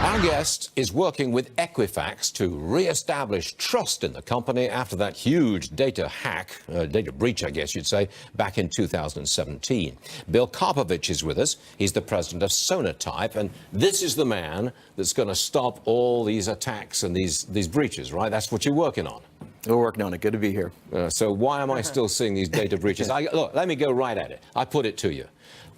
Our guest is working with Equifax to re-establish trust in the company after that huge data hack, data breach, I guess you'd say, back in 2017. Bill Karpovich is with us. He's the president of Sonatype, and this is the man that's going to stop all these attacks and these breaches, right? That's what you're working on. We're working on it. Good to be here. So why am I still seeing these data breaches? Look, let me go right at it. I put it to you.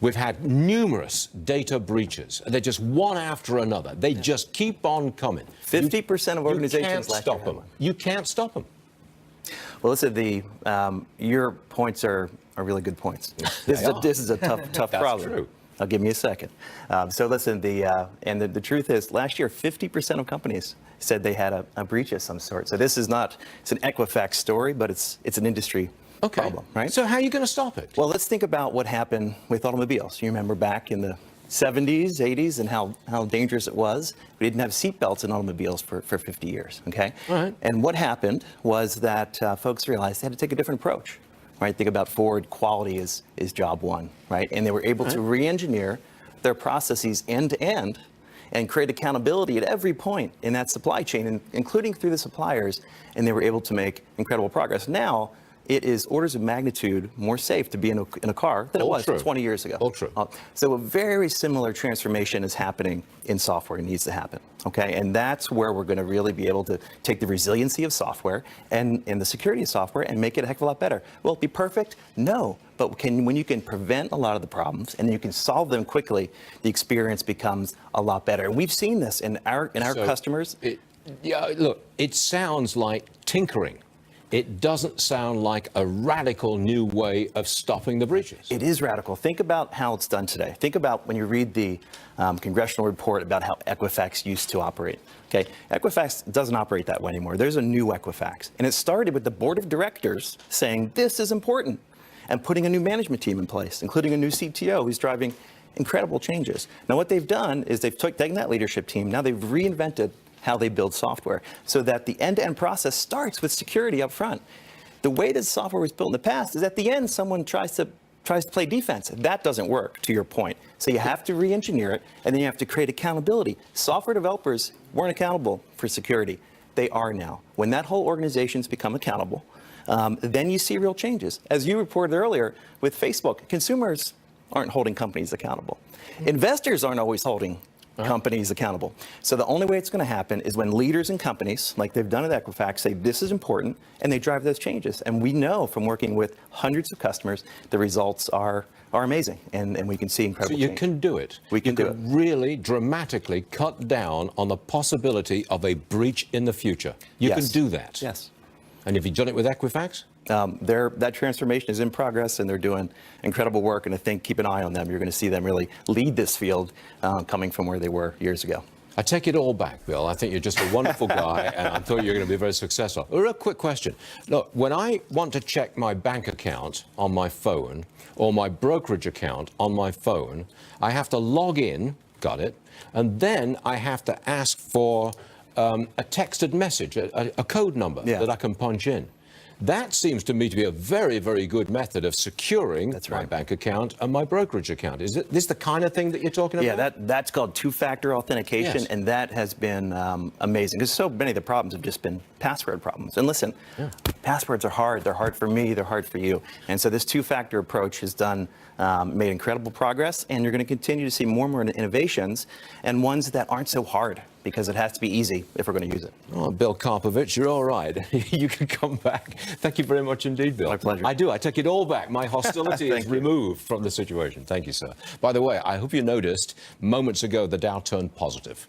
We've had numerous data breaches. They're just one after another. They just keep on coming. 50% of organizations last year had one. You can't stop them. Well, listen, your points are really good points. This is a tough problem. True. I'll give you a second. So listen, the truth is, last year, 50% of companies said they had a breach of some sort. So this is not, it's an Equifax story, but it's an industry problem, right? So how are you going to stop it? Well, let's think about what happened with automobiles. You remember back in the 70s, 80s, and how dangerous it was. We didn't have seatbelts in automobiles for 50 years, okay? All right. And what happened was that folks realized they had to take a different approach, right? Think about Ford, quality is job one, right? And they were able to re-engineer their processes end to end and create accountability at every point in that supply chain, including through the suppliers, and they were able to make incredible progress. Now, it is orders of magnitude more safe to be in a car than it was 20 years ago. All true. So a very similar transformation is happening in software. It needs to happen, okay? And that's where we're going to really be able to take the resiliency of software and the security of software and make it a heck of a lot better. Will it be perfect? No. But when you can prevent a lot of the problems and you can solve them quickly, the experience becomes a lot better. And we've seen this in our customers. Look, it sounds like tinkering. It doesn't sound like a radical new way of stopping the breaches. It is radical. Think about how it's done today. Think about when you read the congressional report about how Equifax used to operate. Okay, Equifax doesn't operate that way anymore. There's a new Equifax. And it started with the board of directors saying this is important and putting a new management team in place, including a new CTO who's driving incredible changes. Now what they've done is they've taken that leadership team, now they've reinvented how they build software so that the end-to-end process starts with security up front. The way that software was built in the past is at the end someone tries to play defense. That doesn't work, to your point. So you have to re-engineer it, and then you have to create accountability. Software developers weren't accountable for security. They are now. When that whole organization's become accountable, then you see real changes. As you reported earlier with Facebook, consumers aren't holding companies accountable. Investors aren't always holding companies accountable. So the only way it's going to happen is when leaders in companies, like they've done at Equifax, say this is important, and they drive those changes. And we know from working with hundreds of customers, the results are amazing, and we can see incredible change. So you can do it. We can do it. Really dramatically cut down on the possibility of a breach in the future. You can do that. Yes. And have you done it with Equifax? That transformation is in progress, and they're doing incredible work. And I think keep an eye on them. You're going to see them really lead this field, coming from where they were years ago. I take it all back, Bill. I think you're just a wonderful guy, and I thought you were going to be very successful. A real quick question. Look, when I want to check my bank account on my phone or my brokerage account on my phone, I have to log in, got it, and then I have to ask for a texted message, a code number that I can punch in. That seems to me to be a very, very good method of securing my bank account and my brokerage account. Is this the kind of thing that you're talking about? Yeah, that's called two-factor authentication, and that has been amazing because so many of the problems have just been password problems. And listen, passwords are hard. They're hard for me. They're hard for you. And so this two-factor approach has made incredible progress, and you're going to continue to see more and more innovations and ones that aren't so hard, because it has to be easy if we're going to use it. Oh, Bill Karpovich, you're all right. You can come back. Thank you very much indeed, Bill. My pleasure. I do. I take it all back. My hostility is removed from the situation. Thank you, sir. By the way, I hope you noticed moments ago the Dow turned positive.